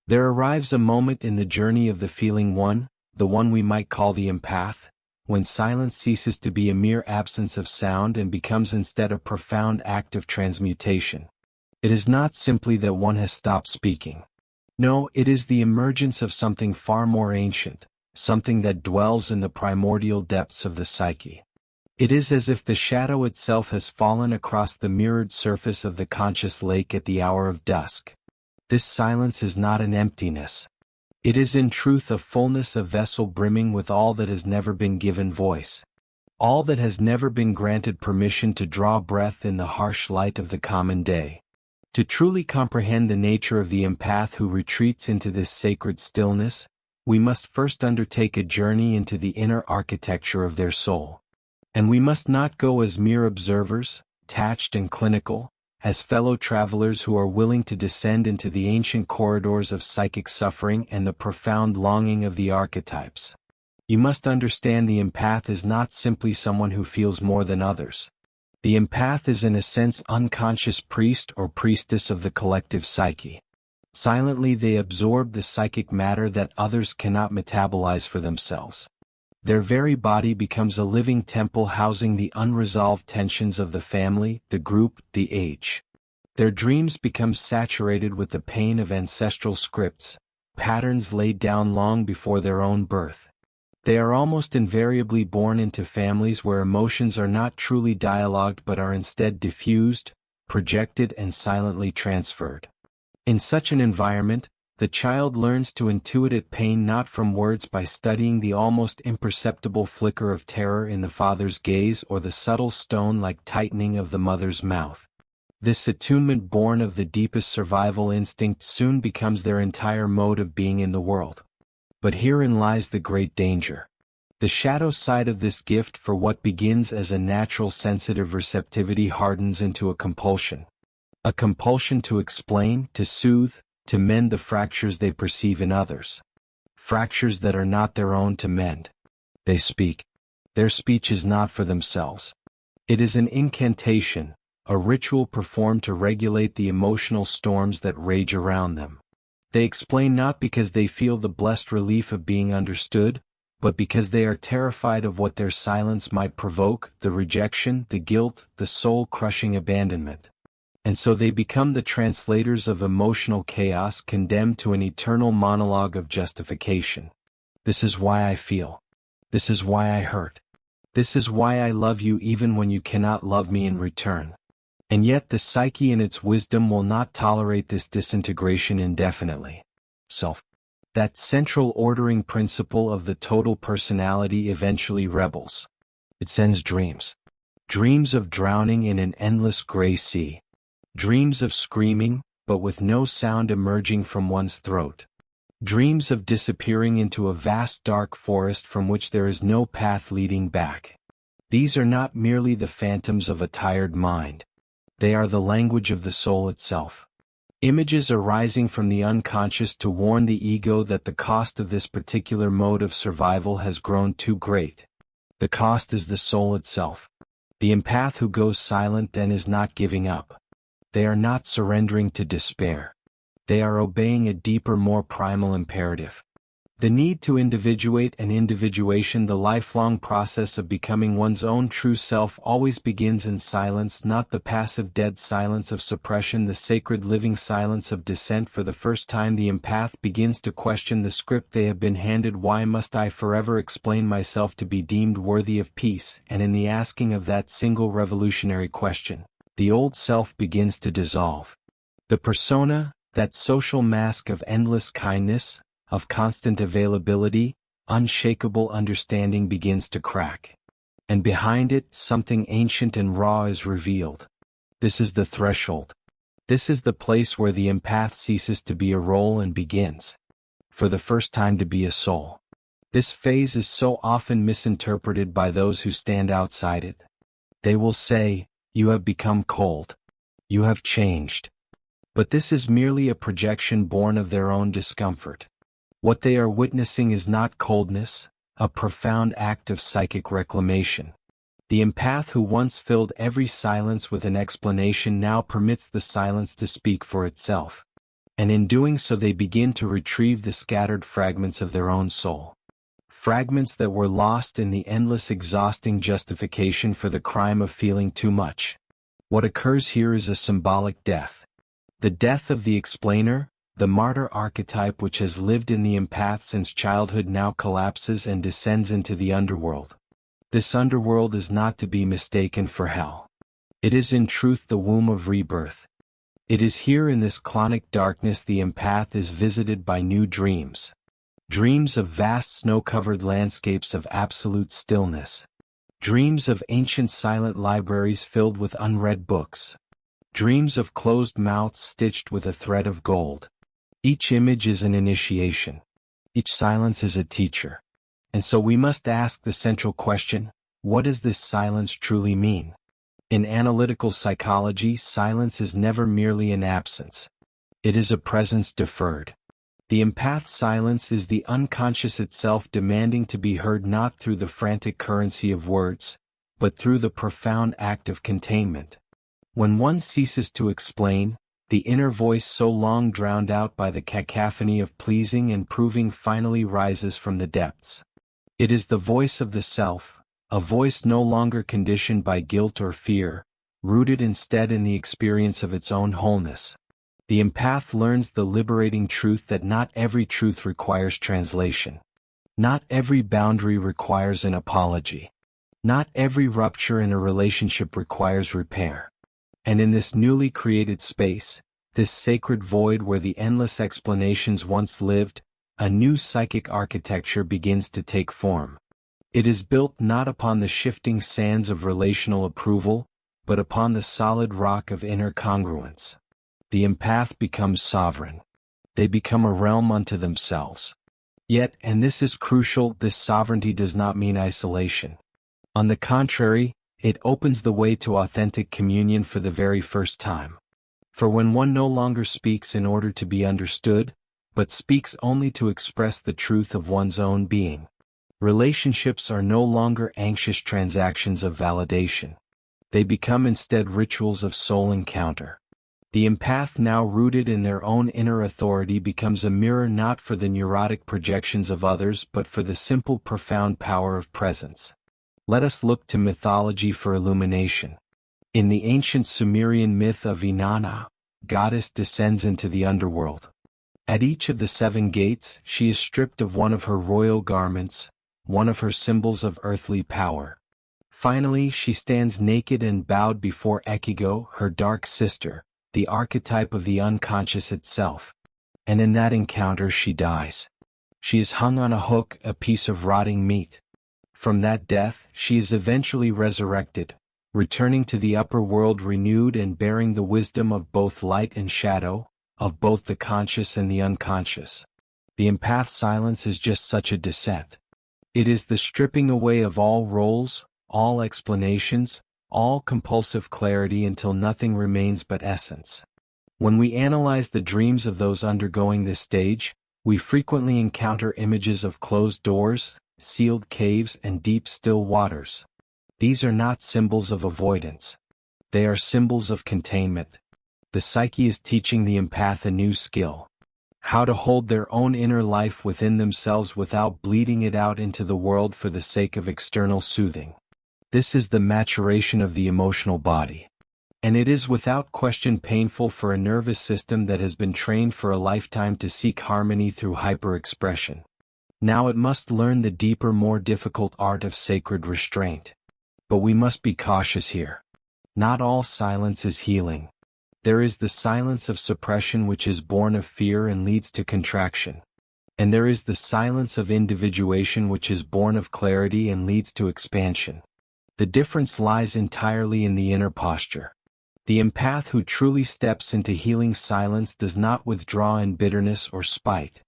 There arrives a moment in the journey of the feeling one, the one we might call the empath, when silence ceases to be a mere absence of sound and becomes instead a profound act of transmutation. It is not simply that one has stopped speaking. No, it is the emergence of something far more ancient, something that dwells in the primordial depths of the psyche. It is as if the shadow itself has fallen across the mirrored surface of the conscious lake at the hour of dusk. This silence is not an emptiness. It is in truth a fullness, a vessel brimming with all that has never been given voice. All that has never been granted permission to draw breath in the harsh light of the common day. To truly comprehend the nature of the empath who retreats into this sacred stillness, we must first undertake a journey into the inner architecture of their soul. And we must not go as mere observers, detached and clinical, as fellow travelers who are willing to descend into the ancient corridors of psychic suffering and the profound longing of the archetypes. You must understand the empath is not simply someone who feels more than others. The empath is in a sense unconscious priest or priestess of the collective psyche. Silently they absorb the psychic matter that others cannot metabolize for themselves. Their very body becomes a living temple housing the unresolved tensions of the family, the group, the age. Their dreams become saturated with the pain of ancestral scripts, patterns laid down long before their own birth. They are almost invariably born into families where emotions are not truly dialogued but are instead diffused, projected and silently transferred. In such an environment, the child learns to intuit pain not from words by studying the almost imperceptible flicker of terror in the father's gaze or the subtle stone-like tightening of the mother's mouth. This attunement born of the deepest survival instinct soon becomes their entire mode of being in the world. But herein lies the great danger. The shadow side of this gift for what begins as a natural sensitive receptivity hardens into a compulsion. A compulsion to explain, to soothe, to mend the fractures they perceive in others. Fractures that are not their own to mend. They speak. Their speech is not for themselves. It is an incantation, a ritual performed to regulate the emotional storms that rage around them. They explain not because they feel the blessed relief of being understood, but because they are terrified of what their silence might provoke, the rejection, the guilt, the soul-crushing abandonment. And so they become the translators of emotional chaos condemned to an eternal monologue of justification. This is why I feel. This is why I hurt. This is why I love you even when you cannot love me in return. And yet the psyche in its wisdom will not tolerate this disintegration indefinitely. Self. That central ordering principle of the total personality eventually rebels. It sends dreams. Dreams of drowning in an endless gray sea. Dreams of screaming, but with no sound emerging from one's throat. Dreams of disappearing into a vast dark forest from which there is no path leading back. These are not merely the phantoms of a tired mind. They are the language of the soul itself. Images arising from the unconscious to warn the ego that the cost of this particular mode of survival has grown too great. The cost is the soul itself. The empath who goes silent then is not giving up. They are not surrendering to despair. They are obeying a deeper, more primal imperative. The need to individuate and individuation, the lifelong process of becoming one's own true self, always begins in silence, not the passive dead silence of suppression, the sacred living silence of dissent. For the first time the empath begins to question the script they have been handed. Why must I forever explain myself to be deemed worthy of peace? And in the asking of that single revolutionary question, the old self begins to dissolve. The persona, that social mask of endless kindness, of constant availability, unshakable understanding, begins to crack. And behind it, something ancient and raw is revealed. This is the threshold. This is the place where the empath ceases to be a role and begins, for the first time, to be a soul. This phase is so often misinterpreted by those who stand outside it. They will say, "You have become cold. You have changed." But this is merely a projection born of their own discomfort. What they are witnessing is not coldness, a profound act of psychic reclamation. The empath who once filled every silence with an explanation now permits the silence to speak for itself. and in doing so they begin to retrieve the scattered fragments of their own soul. Fragments that were lost in the endless exhausting justification for the crime of feeling too much. What occurs here is a symbolic death. The death of the explainer, the martyr archetype which has lived in the empath since childhood now collapses and descends into the underworld. This underworld is not to be mistaken for hell. It is in truth the womb of rebirth. It is here in this chronic darkness the empath is visited by new dreams. Dreams of vast snow-covered landscapes of absolute stillness. Dreams of ancient silent libraries filled with unread books. Dreams of closed mouths stitched with a thread of gold. Each image is an initiation. Each silence is a teacher. And so we must ask the central question, what does this silence truly mean? In analytical psychology, silence is never merely an absence. It is a presence deferred. The empath's silence is the unconscious itself demanding to be heard not through the frantic currency of words, but through the profound act of containment. When one ceases to explain, the inner voice so long drowned out by the cacophony of pleasing and proving finally rises from the depths. It is the voice of the self, a voice no longer conditioned by guilt or fear, rooted instead in the experience of its own wholeness. The empath learns the liberating truth that not every truth requires translation. Not every boundary requires an apology. Not every rupture in a relationship requires repair. And in this newly created space, this sacred void where the endless explanations once lived, a new psychic architecture begins to take form. It is built not upon the shifting sands of relational approval, but upon the solid rock of inner congruence. The empath becomes sovereign. They become a realm unto themselves. Yet, and this is crucial, this sovereignty does not mean isolation. On the contrary, it opens the way to authentic communion for the very first time. For when one no longer speaks in order to be understood, but speaks only to express the truth of one's own being, relationships are no longer anxious transactions of validation. They become instead rituals of soul encounter. The empath, now rooted in their own inner authority, becomes a mirror not for the neurotic projections of others but for the simple profound power of presence. Let us look to mythology for illumination. In the ancient Sumerian myth of Inanna, goddess descends into the underworld. At each of the 7 gates, she is stripped of one of her royal garments, one of her symbols of earthly power. Finally, she stands naked and bowed before Ekigo, her dark sister, the archetype of the unconscious itself. And in that encounter she dies. She is hung on a hook, a piece of rotting meat. From that death, she is eventually resurrected, returning to the upper world renewed and bearing the wisdom of both light and shadow, of both the conscious and the unconscious. The empath silence is just such a descent. It is the stripping away of all roles, all explanations, all compulsive clarity until nothing remains but essence. When we analyze the dreams of those undergoing this stage, we frequently encounter images of closed doors, sealed caves, and deep still waters. These are not symbols of avoidance. They are symbols of containment. The psyche is teaching the empath a new skill. How to hold their own inner life within themselves without bleeding it out into the world for the sake of external soothing. This is the maturation of the emotional body. And it is without question painful for a nervous system that has been trained for a lifetime to seek harmony through hyper-expression. Now it must learn the deeper, more difficult art of sacred restraint. But we must be cautious here. Not all silence is healing. There is the silence of suppression which is born of fear and leads to contraction. And there is the silence of individuation which is born of clarity and leads to expansion. The difference lies entirely in the inner posture. The empath who truly steps into healing silence does not withdraw in bitterness or spite.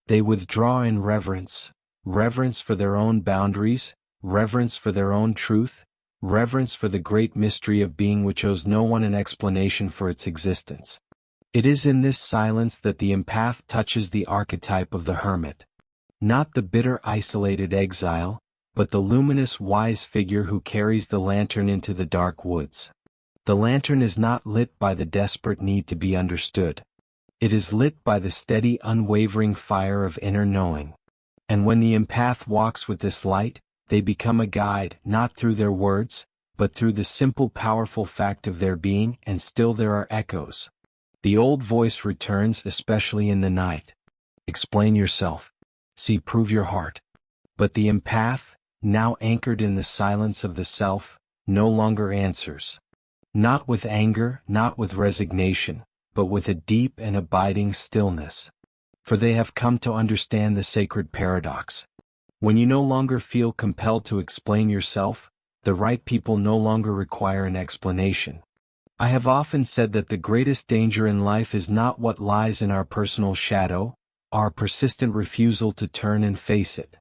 They withdraw in reverence, reverence for their own boundaries, reverence for their own truth, reverence for the great mystery of being which owes no one an explanation for its existence. It is in this silence that the empath touches the archetype of the hermit. Not the bitter isolated exile, but the luminous wise figure who carries the lantern into the dark woods. The lantern is not lit by the desperate need to be understood. It is lit by the steady, unwavering fire of inner knowing. And when the empath walks with this light, they become a guide, not through their words, but through the simple powerful fact of their being, and still there are echoes. The old voice returns, especially in the night. Explain yourself. See, prove your heart. But the empath, now anchored in the silence of the self, no longer answers. Not with anger, not with resignation, but with a deep and abiding stillness. For they have come to understand the sacred paradox. When you no longer feel compelled to explain yourself, the right people no longer require an explanation. I have often said that the greatest danger in life is not what lies in our personal shadow, our persistent refusal to turn and face it.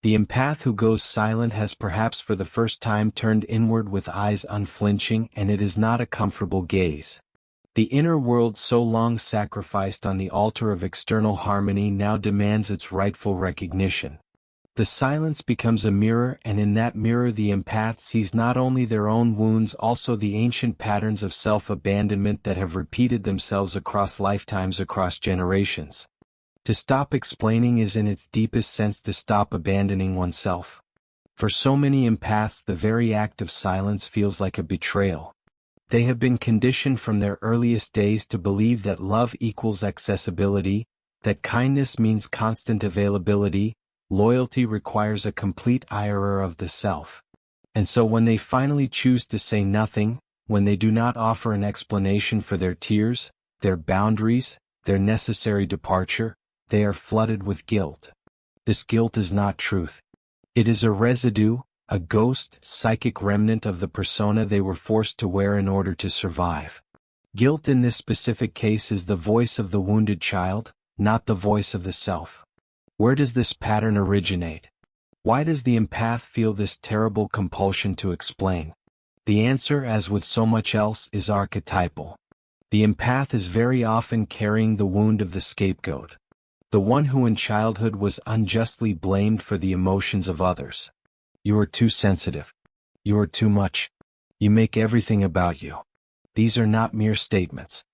The empath who goes silent has perhaps for the first time turned inward with eyes unflinching, and it is not a comfortable gaze. The inner world so long sacrificed on the altar of external harmony now demands its rightful recognition. The silence becomes a mirror, and in that mirror the empath sees not only their own wounds, also the ancient patterns of self-abandonment that have repeated themselves across lifetimes, across generations. To stop explaining is in its deepest sense to stop abandoning oneself. For so many empaths, the very act of silence feels like a betrayal. They have been conditioned from their earliest days to believe that love equals accessibility, that kindness means constant availability, loyalty requires a complete IRR of the self. And so when they finally choose to say nothing, when they do not offer an explanation for their tears, their boundaries, their necessary departure, they are flooded with guilt. This guilt is not truth. It is a residue, a ghost, psychic remnant of the persona they were forced to wear in order to survive. Guilt in this specific case is the voice of the wounded child, not the voice of the self. Where does this pattern originate? Why does the empath feel this terrible compulsion to explain? The answer, as with so much else, is archetypal. The empath is very often carrying the wound of the scapegoat. The one who in childhood was unjustly blamed for the emotions of others. You are too sensitive. You are too much. You make everything about you. These are not mere statements.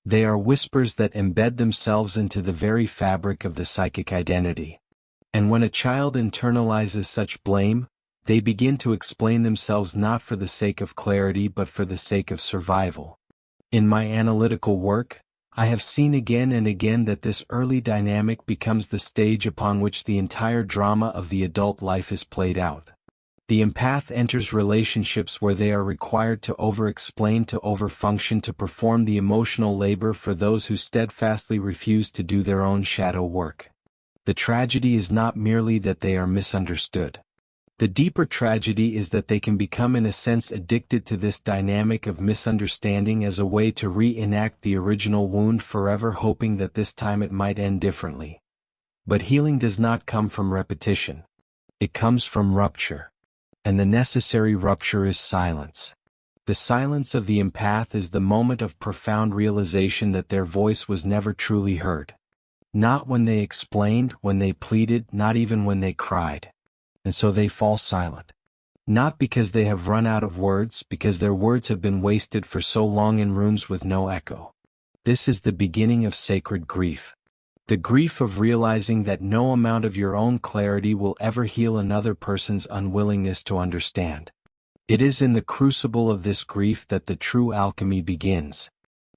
They are whispers that embed themselves into the very fabric of the psychic identity. And when a child internalizes such blame, they begin to explain themselves not for the sake of clarity but for the sake of survival. In my analytical work, I have seen again and again that this early dynamic becomes the stage upon which the entire drama of the adult life is played out. The empath enters relationships where they are required to over-explain, to over-function, to perform the emotional labor for those who steadfastly refuse to do their own shadow work. The tragedy is not merely that they are misunderstood. The deeper tragedy is that they can become in a sense addicted to this dynamic of misunderstanding as a way to reenact the original wound, forever hoping that this time it might end differently. But healing does not come from repetition. It comes from rupture. And the necessary rupture is silence. The silence of the empath is the moment of profound realization that their voice was never truly heard. Not when they explained, when they pleaded, not even when they cried. And so they fall silent. Not because they have run out of words, because their words have been wasted for so long in rooms with no echo. This is the beginning of sacred grief. The grief of realizing that no amount of your own clarity will ever heal another person's unwillingness to understand. It is in the crucible of this grief that the true alchemy begins.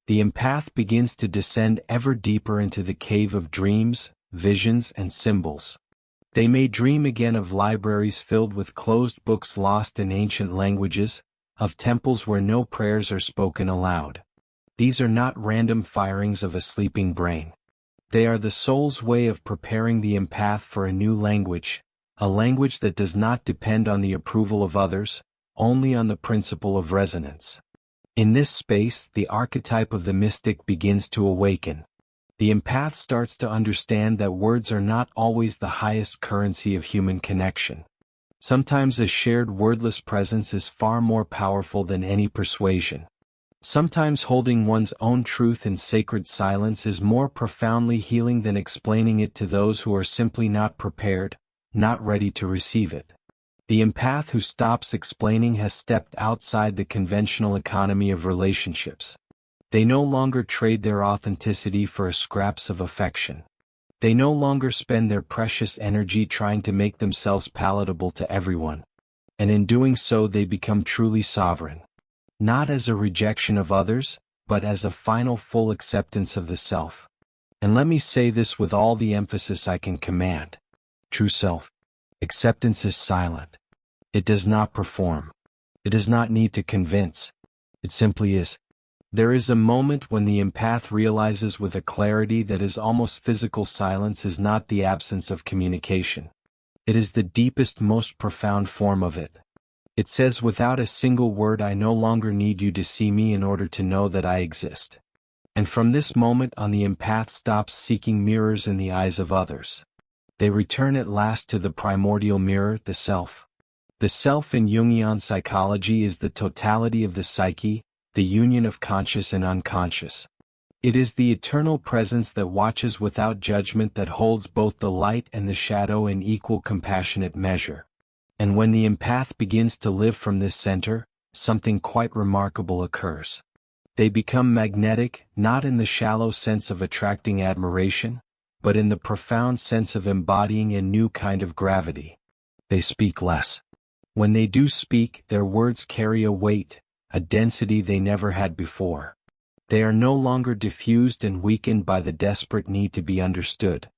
The empath begins to descend ever deeper into the cave of dreams, visions, and symbols. They may dream again of libraries filled with closed books lost in ancient languages, of temples where no prayers are spoken aloud. These are not random firings of a sleeping brain. They are the soul's way of preparing the empath for a new language, a language that does not depend on the approval of others, only on the principle of resonance. In this space, the archetype of the mystic begins to awaken. The empath starts to understand that words are not always the highest currency of human connection. Sometimes a shared wordless presence is far more powerful than any persuasion. Sometimes holding one's own truth in sacred silence is more profoundly healing than explaining it to those who are simply not prepared, not ready to receive it. The empath who stops explaining has stepped outside the conventional economy of relationships. They no longer trade their authenticity for scraps of affection. They no longer spend their precious energy trying to make themselves palatable to everyone. And in doing so they become truly sovereign. Not as a rejection of others, but as a final full acceptance of the self. And let me say this with all the emphasis I can command. True self. Acceptance is silent. It does not perform. It does not need to convince. It simply is. There is a moment when the empath realizes with a clarity that is almost physical silence is not the absence of communication. It is the deepest, most profound form of it. It says without a single word, I no longer need you to see me in order to know that I exist. And from this moment on the empath stops seeking mirrors in the eyes of others. They return at last to the primordial mirror, the self. The self in Jungian psychology is the totality of the psyche, the union of conscious and unconscious. It is the eternal presence that watches without judgment, that holds both the light and the shadow in equal compassionate measure. And when the empath begins to live from this center, something quite remarkable occurs. They become magnetic, not in the shallow sense of attracting admiration, but in the profound sense of embodying a new kind of gravity. They speak less. When they do speak, their words carry a weight, a density they never had before. They are no longer diffused and weakened by the desperate need to be understood.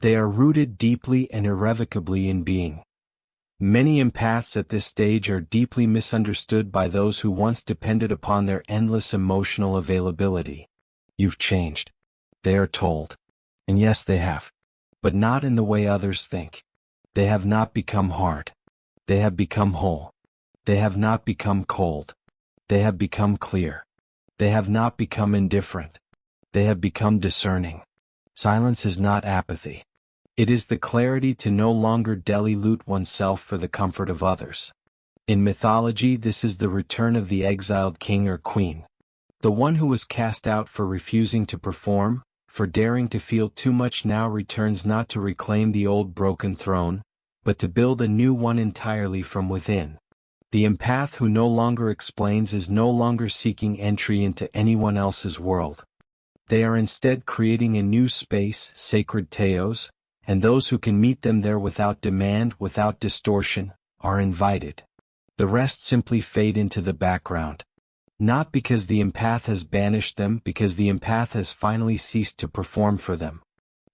They are rooted deeply and irrevocably in being. Many empaths at this stage are deeply misunderstood by those who once depended upon their endless emotional availability. You've changed. They are told. And yes, they have. But not in the way others think. They have not become hard. They have become whole. They have not become cold. They have become clear. They have not become indifferent. They have become discerning. Silence is not apathy. It is the clarity to no longer dilute oneself for the comfort of others. In mythology, this is the return of the exiled king or queen. The one who was cast out for refusing to perform, for daring to feel too much, now returns not to reclaim the old broken throne, but to build a new one entirely from within. The empath who no longer explains is no longer seeking entry into anyone else's world. They are instead creating a new space, sacred teos, and those who can meet them there without demand, without distortion, are invited. The rest simply fade into the background. Not because the empath has banished them, because the empath has finally ceased to perform for them.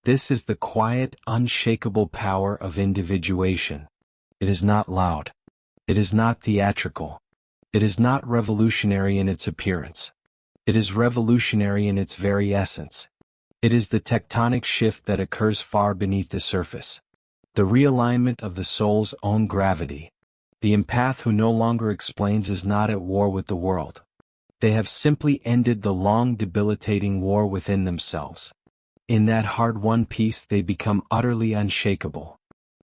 This is the quiet, unshakable power of individuation. It is not loud. It is not theatrical. It is not revolutionary in its appearance. It is revolutionary in its very essence. It is the tectonic shift that occurs far beneath the surface. The realignment of the soul's own gravity. The empath who no longer explains is not at war with the world. They have simply ended the long, debilitating war within themselves. In that hard-won peace they become utterly unshakable.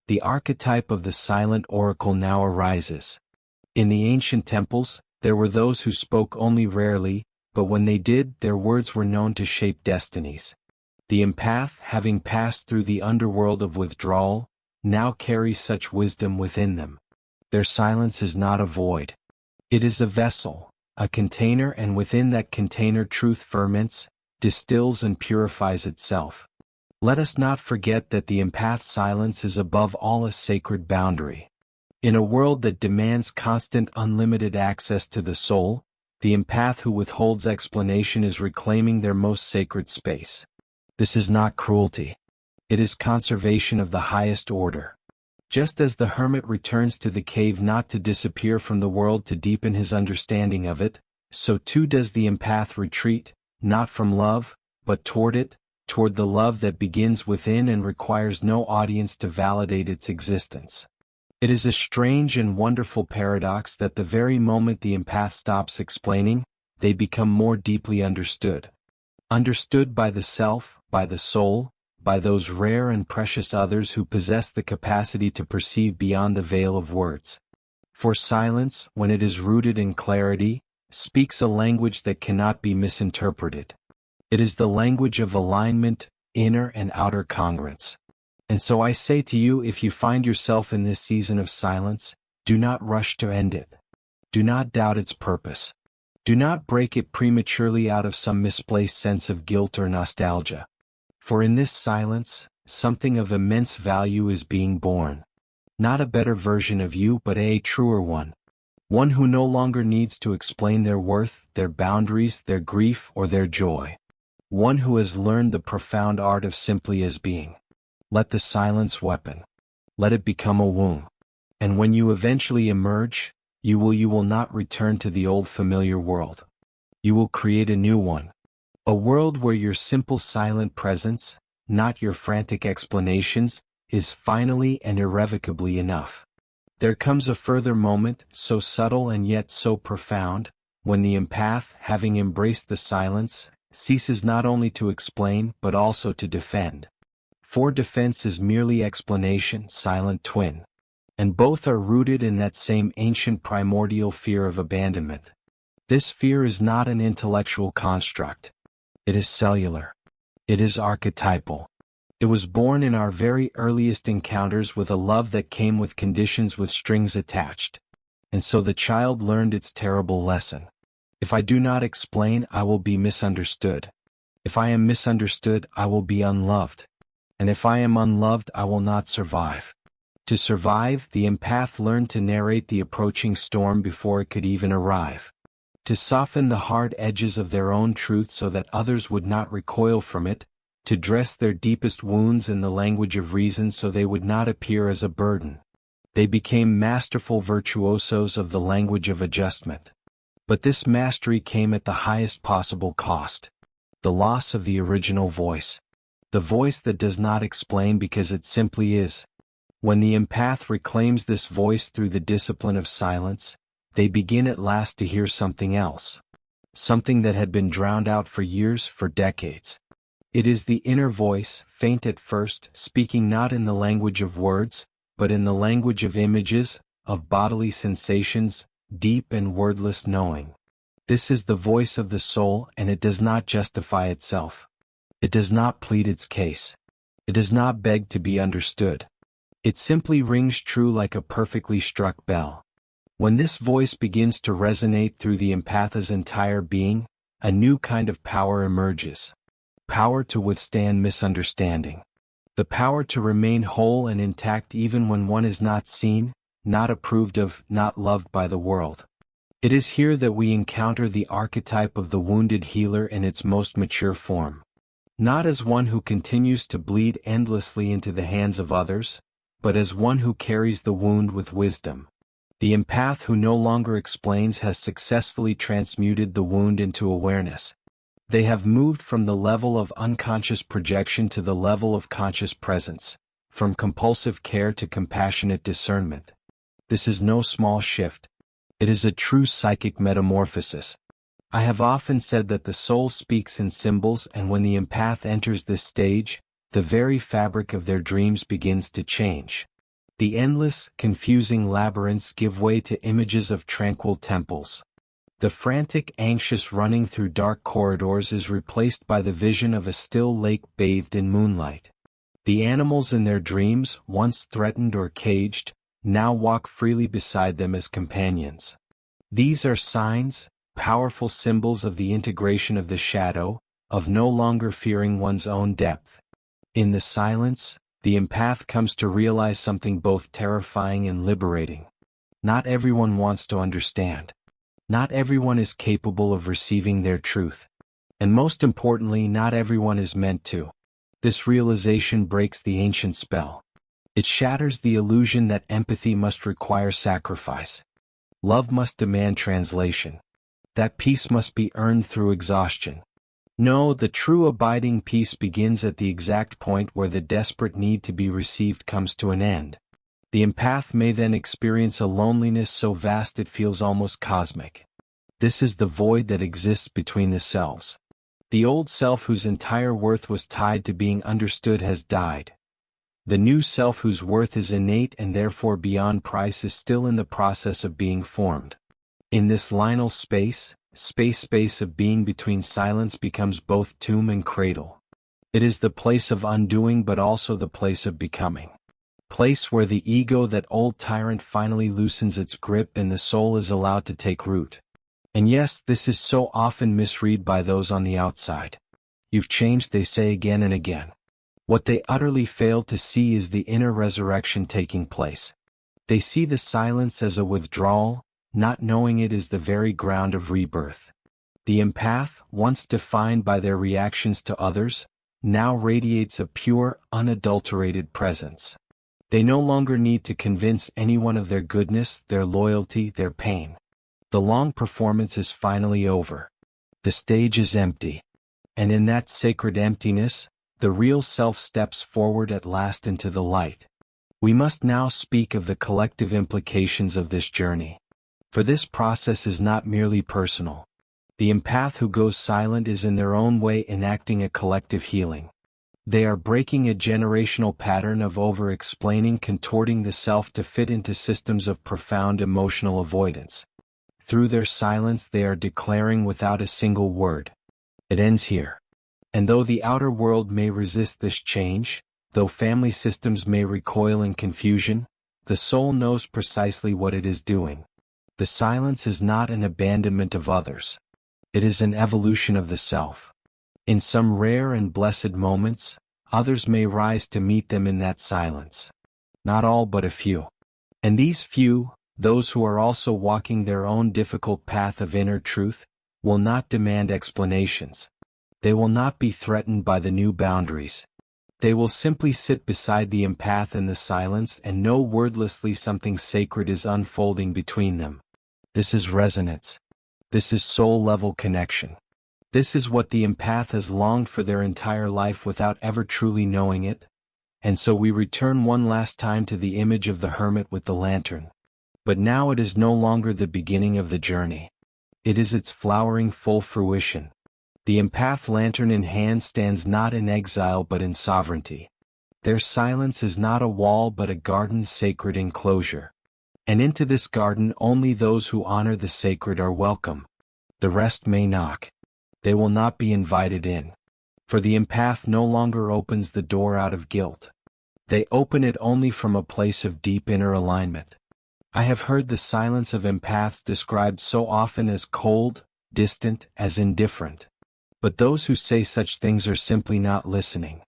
The archetype of the silent oracle now arises. In the ancient temples, there were those who spoke only rarely, but when they did, their words were known to shape destinies. The empath, having passed through the underworld of withdrawal, now carries such wisdom within them. Their silence is not a void. It is a vessel, a container, and within that container truth ferments, distills and purifies itself. Let us not forget that the empath's silence is above all a sacred boundary. In a world that demands constant unlimited access to the soul, the empath who withholds explanation is reclaiming their most sacred space. This is not cruelty. It is conservation of the highest order. Just as the hermit returns to the cave not to disappear from the world to deepen his understanding of it, so too does the empath retreat, not from love, but toward it, toward the love that begins within and requires no audience to validate its existence. It is a strange and wonderful paradox that the very moment the empath stops explaining, they become more deeply understood. Understood by the self, by the soul, by those rare and precious others who possess the capacity to perceive beyond the veil of words. For silence, when it is rooted in clarity, speaks a language that cannot be misinterpreted. It is the language of alignment, inner and outer congruence. And so I say to you, if you find yourself in this season of silence, do not rush to end it. Do not doubt its purpose. Do not break it prematurely out of some misplaced sense of guilt or nostalgia. For in this silence, something of immense value is being born. Not a better version of you but a truer one. One who no longer needs to explain their worth, their boundaries, their grief, or their joy. One who has learned the profound art of simply as being. Let the silence weapon. Let it become a womb. And when you eventually emerge, you will not return to the old familiar world. You will create a new one. A world where your simple silent presence, not your frantic explanations, is finally and irrevocably enough. There comes a further moment, so subtle and yet so profound, when the empath, having embraced the silence, ceases not only to explain but also to defend. For defense is merely explanation, silent twin. And both are rooted in that same ancient primordial fear of abandonment. This fear is not an intellectual construct. It is cellular. It is archetypal. It was born in our very earliest encounters with a love that came with conditions with strings attached. And so the child learned its terrible lesson. If I do not explain, I will be misunderstood. If I am misunderstood, I will be unloved. And if I am unloved, I will not survive. To survive, the empath learned to narrate the approaching storm before it could even arrive. To soften the hard edges of their own truth so that others would not recoil from it, to dress their deepest wounds in the language of reason so they would not appear as a burden. They became masterful virtuosos of the language of adjustment. But this mastery came at the highest possible cost. The loss of the original voice. The voice that does not explain because it simply is. When the empath reclaims this voice through the discipline of silence, they begin at last to hear something else. Something that had been drowned out for years, for decades. It is the inner voice, faint at first, speaking not in the language of words, but in the language of images, of bodily sensations, deep and wordless knowing. This is the voice of the soul, and it does not justify itself. It does not plead its case. It does not beg to be understood. It simply rings true like a perfectly struck bell. When this voice begins to resonate through the empath's entire being, a new kind of power emerges. Power to withstand misunderstanding. The power to remain whole and intact even when one is not seen, not approved of, not loved by the world. It is here that we encounter the archetype of the wounded healer in its most mature form. Not as one who continues to bleed endlessly into the hands of others, but as one who carries the wound with wisdom. The empath who no longer explains has successfully transmuted the wound into awareness. They have moved from the level of unconscious projection to the level of conscious presence, from compulsive care to compassionate discernment. This is no small shift. It is a true psychic metamorphosis. I have often said that the soul speaks in symbols, and when the empath enters this stage, the very fabric of their dreams begins to change. The endless, confusing labyrinths give way to images of tranquil temples. The frantic, anxious running through dark corridors is replaced by the vision of a still lake bathed in moonlight. The animals in their dreams, once threatened or caged, now walk freely beside them as companions. These are signs, powerful symbols of the integration of the shadow, of no longer fearing one's own depth. In the silence, the empath comes to realize something both terrifying and liberating. Not everyone wants to understand. Not everyone is capable of receiving their truth. And most importantly, not everyone is meant to. This realization breaks the ancient spell. It shatters the illusion that empathy must require sacrifice. Love must demand translation. That peace must be earned through exhaustion. No, the true abiding peace begins at the exact point where the desperate need to be received comes to an end. The empath may then experience a loneliness so vast it feels almost cosmic. This is the void that exists between the selves. The old self whose entire worth was tied to being understood has died. The new self whose worth is innate and therefore beyond price is still in the process of being formed. In this liminal space of being between silence becomes both tomb and cradle. It is the place of undoing but also the place of becoming. Place where the ego, that old tyrant, finally loosens its grip and the soul is allowed to take root. And yes, this is so often misread by those on the outside. You've changed, they say again and again. What they utterly fail to see is the inner resurrection taking place. They see the silence as a withdrawal, not knowing it is the very ground of rebirth. The empath, once defined by their reactions to others, now radiates a pure, unadulterated presence. They no longer need to convince anyone of their goodness, their loyalty, their pain. The long performance is finally over. The stage is empty. And in that sacred emptiness, the real self steps forward at last into the light. We must now speak of the collective implications of this journey. For this process is not merely personal. The empath who goes silent is in their own way enacting a collective healing. They are breaking a generational pattern of over-explaining, contorting the self to fit into systems of profound emotional avoidance. Through their silence they are declaring without a single word, it ends here. And though the outer world may resist this change, though family systems may recoil in confusion, the soul knows precisely what it is doing. The silence is not an abandonment of others. It is an evolution of the self. In some rare and blessed moments, others may rise to meet them in that silence. Not all but a few. And these few, those who are also walking their own difficult path of inner truth, will not demand explanations. They will not be threatened by the new boundaries. They will simply sit beside the empath in the silence and know wordlessly something sacred is unfolding between them. This is resonance. This is soul-level connection. This is what the empath has longed for their entire life without ever truly knowing it. And so we return one last time to the image of the hermit with the lantern. But now it is no longer the beginning of the journey. It is its flowering full fruition. The empath lantern in hand stands not in exile but in sovereignty. Their silence is not a wall but a garden's sacred enclosure. And into this garden only those who honor the sacred are welcome. The rest may knock. They will not be invited in. For the empath no longer opens the door out of guilt. They open it only from a place of deep inner alignment. I have heard the silence of empaths described so often as cold, distant, as indifferent. But those who say such things are simply not listening.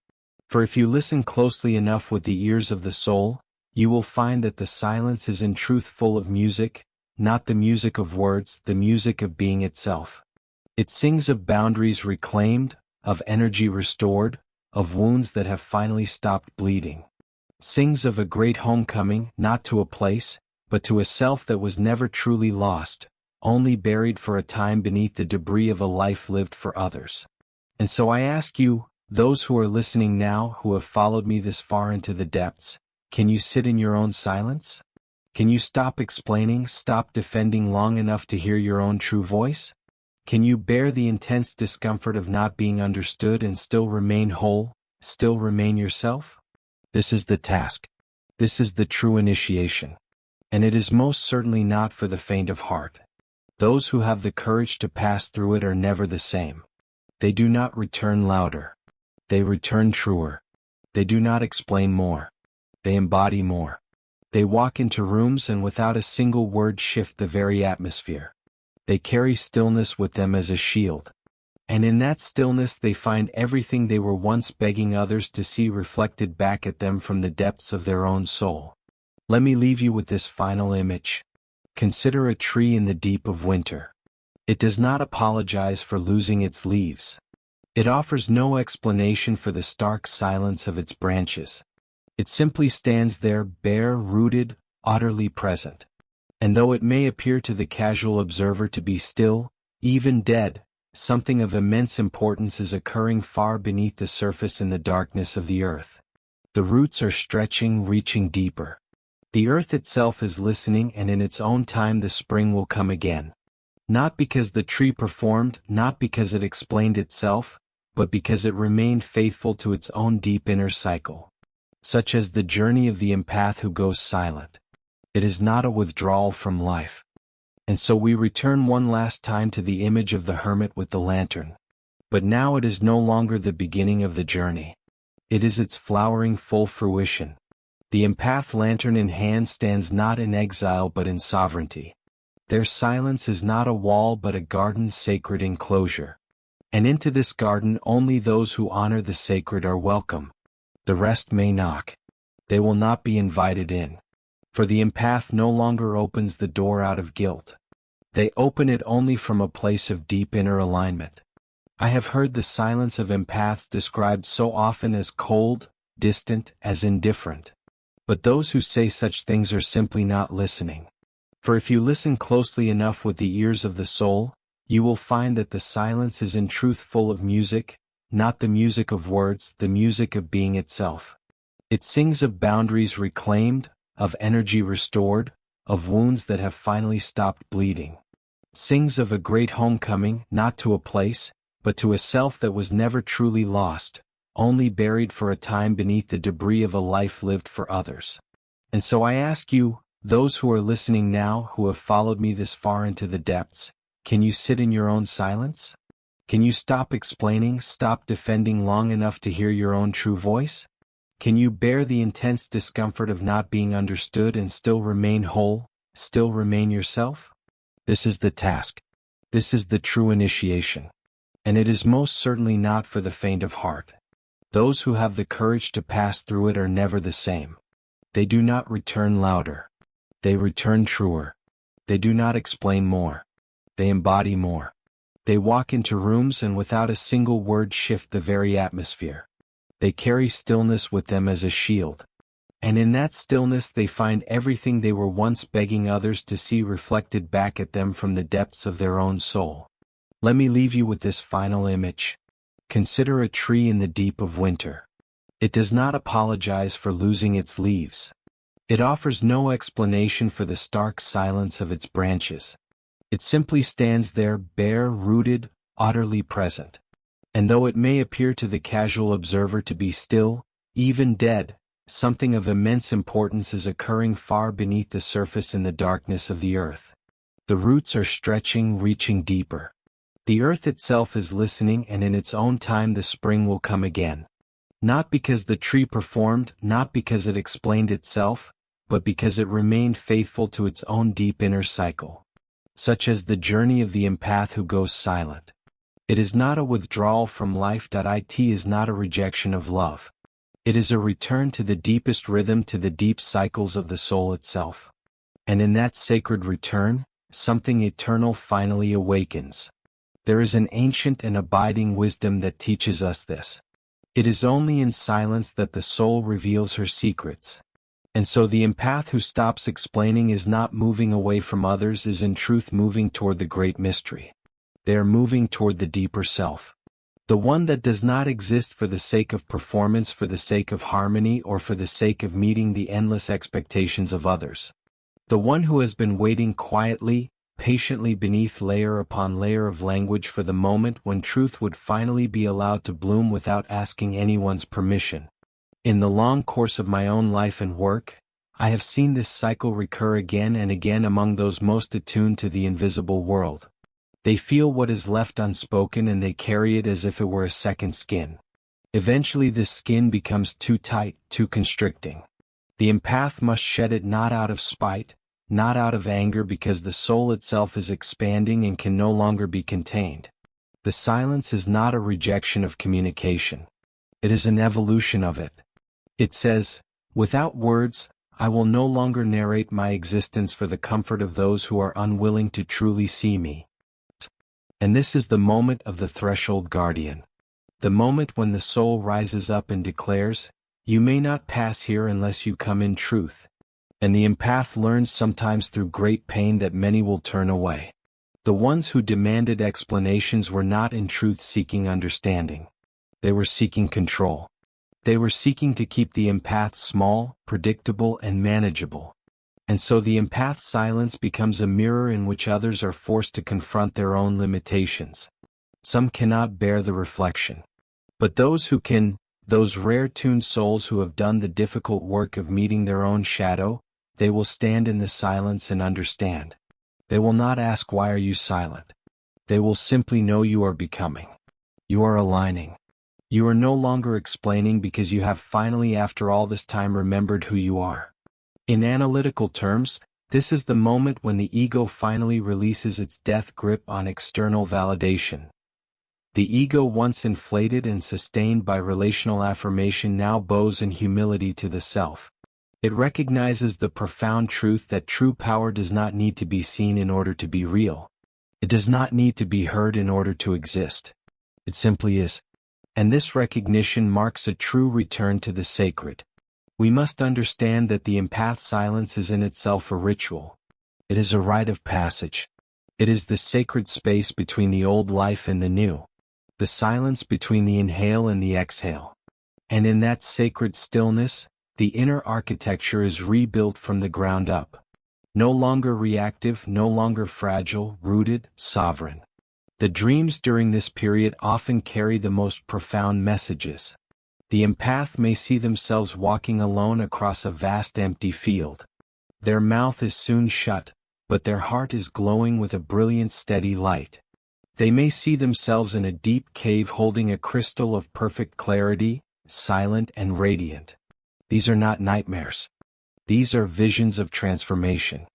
For if you listen closely enough with the ears of the soul, you will find that the silence is in truth full of music, not the music of words, the music of being itself. It sings of boundaries reclaimed, of energy restored, of wounds that have finally stopped bleeding. Sings of a great homecoming, not to a place, but to a self that was never truly lost, only buried for a time beneath the debris of a life lived for others. And so I ask you, those who are listening now, who have followed me this far into the depths, can you sit in your own silence? Can you stop explaining, stop defending long enough to hear your own true voice? Can you bear the intense discomfort of not being understood and still remain whole, still remain yourself? This is the task. This is the true initiation. And it is most certainly not for the faint of heart. Those who have the courage to pass through it are never the same. They do not return louder. They return truer. They do not explain more. They embody more. They walk into rooms and without a single word shift the very atmosphere. They carry stillness with them as a shield. And in that stillness they find everything they were once begging others to see reflected back at them from the depths of their own soul. Let me leave you with this final image. Consider a tree in the deep of winter. It does not apologize for losing its leaves. It offers no explanation for the stark silence of its branches. It simply stands there, bare, rooted, utterly present. And though it may appear to the casual observer to be still, even dead, something of immense importance is occurring far beneath the surface in the darkness of the earth. The roots are stretching, reaching deeper. The earth itself is listening, and in its own time the spring will come again. Not because the tree performed, not because it explained itself, but because it remained faithful to its own deep inner cycle. Such as the journey of the empath who goes silent. It is not a withdrawal from life. And so we return one last time to the image of the hermit with the lantern. But now it is no longer the beginning of the journey. It is its flowering full fruition. The empath lantern in hand stands not in exile but in sovereignty. Their silence is not a wall but a garden's sacred enclosure. And into this garden only those who honor the sacred are welcome. The rest may knock. They will not be invited in. For the empath no longer opens the door out of guilt. They open it only from a place of deep inner alignment. I have heard the silence of empaths described so often as cold, distant, as indifferent. But those who say such things are simply not listening. For if you listen closely enough with the ears of the soul, you will find that the silence is in truth full of music, not the music of words, the music of being itself. It sings of boundaries reclaimed, of energy restored, of wounds that have finally stopped bleeding. Sings of a great homecoming, not to a place, but to a self that was never truly lost, only buried for a time beneath the debris of a life lived for others. And so I ask you, those who are listening now who have followed me this far into the depths, can you sit in your own silence? Can you stop explaining, stop defending long enough to hear your own true voice? Can you bear the intense discomfort of not being understood and still remain whole, still remain yourself? This is the task. This is the true initiation. And it is most certainly not for the faint of heart. Those who have the courage to pass through it are never the same. They do not return louder. They return truer. They do not explain more. They embody more. They walk into rooms and without a single word shift the very atmosphere. They carry stillness with them as a shield. And in that stillness they find everything they were once begging others to see reflected back at them from the depths of their own soul. Let me leave you with this final image. Consider a tree in the deep of winter. It does not apologize for losing its leaves. It offers no explanation for the stark silence of its branches. It simply stands there bare, rooted, utterly present. And though it may appear to the casual observer to be still, even dead, something of immense importance is occurring far beneath the surface in the darkness of the earth. The roots are stretching, reaching deeper. The earth itself is listening, and in its own time the spring will come again. Not because the tree performed, not because it explained itself, but because it remained faithful to its own deep inner cycle. Such as the journey of the empath who goes silent. It is not a withdrawal from life. It is not a rejection of love. It is a return to the deepest rhythm, to the deep cycles of the soul itself. And in that sacred return, something eternal finally awakens. There is an ancient and abiding wisdom that teaches us this. It is only in silence that the soul reveals her secrets. And so the empath who stops explaining is not moving away from others, is in truth moving toward the great mystery. They are moving toward the deeper self. The one that does not exist for the sake of performance, for the sake of harmony, or for the sake of meeting the endless expectations of others. The one who has been waiting quietly, patiently beneath layer upon layer of language for the moment when truth would finally be allowed to bloom without asking anyone's permission. In the long course of my own life and work, I have seen this cycle recur again and again among those most attuned to the invisible world. They feel what is left unspoken and they carry it as if it were a second skin. Eventually this skin becomes too tight, too constricting. The empath must shed it, not out of spite, not out of anger, because the soul itself is expanding and can no longer be contained. The silence is not a rejection of communication. It is an evolution of it. It says, without words, I will no longer narrate my existence for the comfort of those who are unwilling to truly see me. And this is the moment of the threshold guardian. The moment when the soul rises up and declares, you may not pass here unless you come in truth. And the empath learns sometimes through great pain that many will turn away. The ones who demanded explanations were not in truth seeking understanding. They were seeking control. They were seeking to keep the empath small, predictable, and manageable. And so the empath's silence becomes a mirror in which others are forced to confront their own limitations. Some cannot bear the reflection. But those who can, those rare-tuned souls who have done the difficult work of meeting their own shadow, they will stand in the silence and understand. They will not ask, why are you silent? They will simply know you are becoming. You are aligning. You are no longer explaining because you have finally, after all this time, remembered who you are. In analytical terms, This is the moment when the ego finally releases its death grip on external validation. The ego, once inflated and sustained by relational affirmation, now bows in humility to the self. It recognizes the profound truth that true power does not need to be seen in order to be real. It does not need to be heard in order to exist. It simply is. And this recognition marks a true return to the sacred. We must understand that the empath silence is in itself a ritual. It is a rite of passage. It is the sacred space between the old life and the new. The silence between the inhale and the exhale. And in that sacred stillness, the inner architecture is rebuilt from the ground up. No longer reactive, no longer fragile, rooted, sovereign. The dreams during this period often carry the most profound messages. The empath may see themselves walking alone across a vast empty field. Their mouth is soon shut, but their heart is glowing with a brilliant steady light. They may see themselves in a deep cave holding a crystal of perfect clarity, silent and radiant. These are not nightmares. These are visions of transformation.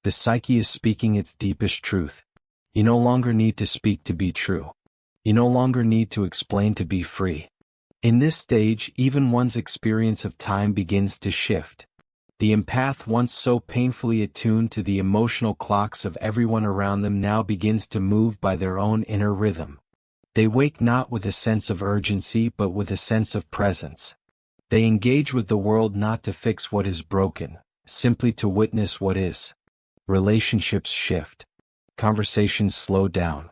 The psyche is speaking its deepest truth. You no longer need to speak to be true. You no longer need to explain to be free. In this stage, even one's experience of time begins to shift. The empath, once so painfully attuned to the emotional clocks of everyone around them, now begins to move by their own inner rhythm. They wake not with a sense of urgency but with a sense of presence. They engage with the world not to fix what is broken, simply to witness what is. Relationships shift. Conversations slow down.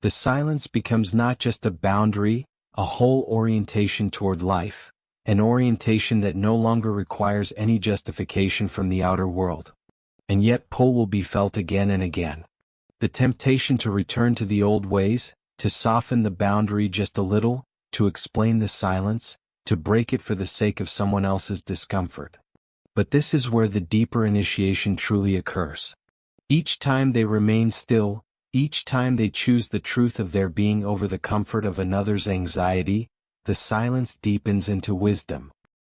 The silence becomes not just a boundary, a whole orientation toward life, an orientation that no longer requires any justification from the outer world. And yet pull will be felt again and again. The temptation to return to the old ways, to soften the boundary just a little, to explain the silence, to break it for the sake of someone else's discomfort. But this is where the deeper initiation truly occurs. Each time they remain still, each time they choose the truth of their being over the comfort of another's anxiety, the silence deepens into wisdom.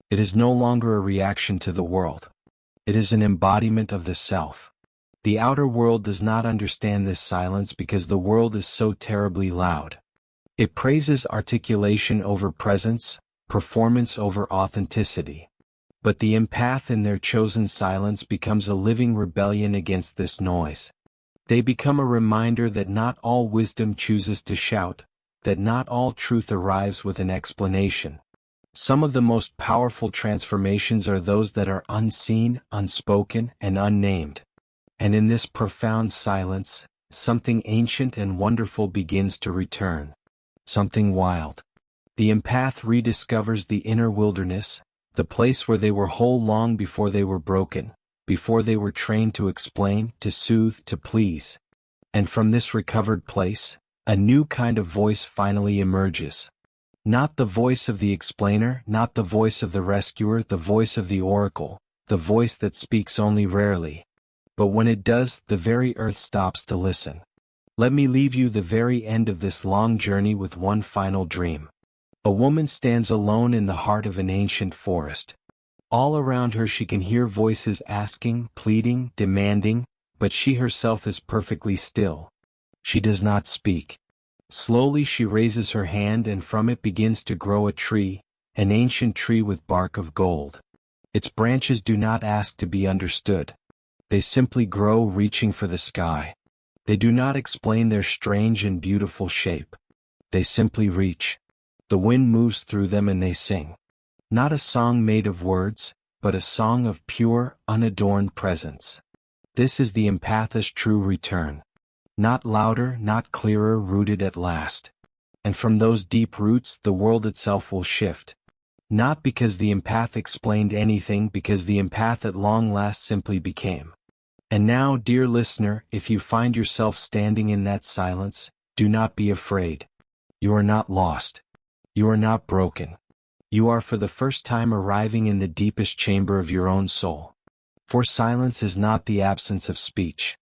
It is no longer a reaction to the world. It is an embodiment of the self. The outer world does not understand this silence because the world is so terribly loud. It praises articulation over presence, performance over authenticity. But the empath in their chosen silence becomes a living rebellion against this noise. They become a reminder that not all wisdom chooses to shout, that not all truth arrives with an explanation. Some of the most powerful transformations are those that are unseen, unspoken, and unnamed. And in this profound silence, something ancient and wonderful begins to return. Something wild. The empath rediscovers the inner wilderness, the place where they were whole long before they were broken, before they were trained to explain, to soothe, to please. And from this recovered place, a new kind of voice finally emerges. Not the voice of the explainer, not the voice of the rescuer, the voice of the oracle, the voice that speaks only rarely. But when it does, the very earth stops to listen. Let me leave you the very end of this long journey with one final dream. A woman stands alone in the heart of an ancient forest. All around her she can hear voices asking, pleading, demanding, but she herself is perfectly still. She does not speak. Slowly she raises her hand and from it begins to grow a tree, an ancient tree with bark of gold. Its branches do not ask to be understood. They simply grow, reaching for the sky. They do not explain their strange and beautiful shape. They simply reach. The wind moves through them and they sing. Not a song made of words, but a song of pure, unadorned presence. This is the empath's true return. Not louder, not clearer, rooted at last. And from those deep roots the world itself will shift. Not because the empath explained anything, because the empath at long last simply became. And now, dear listener, if you find yourself standing in that silence, do not be afraid. You are not lost. You are not broken. You are for the first time arriving in the deepest chamber of your own soul. For silence is not the absence of speech.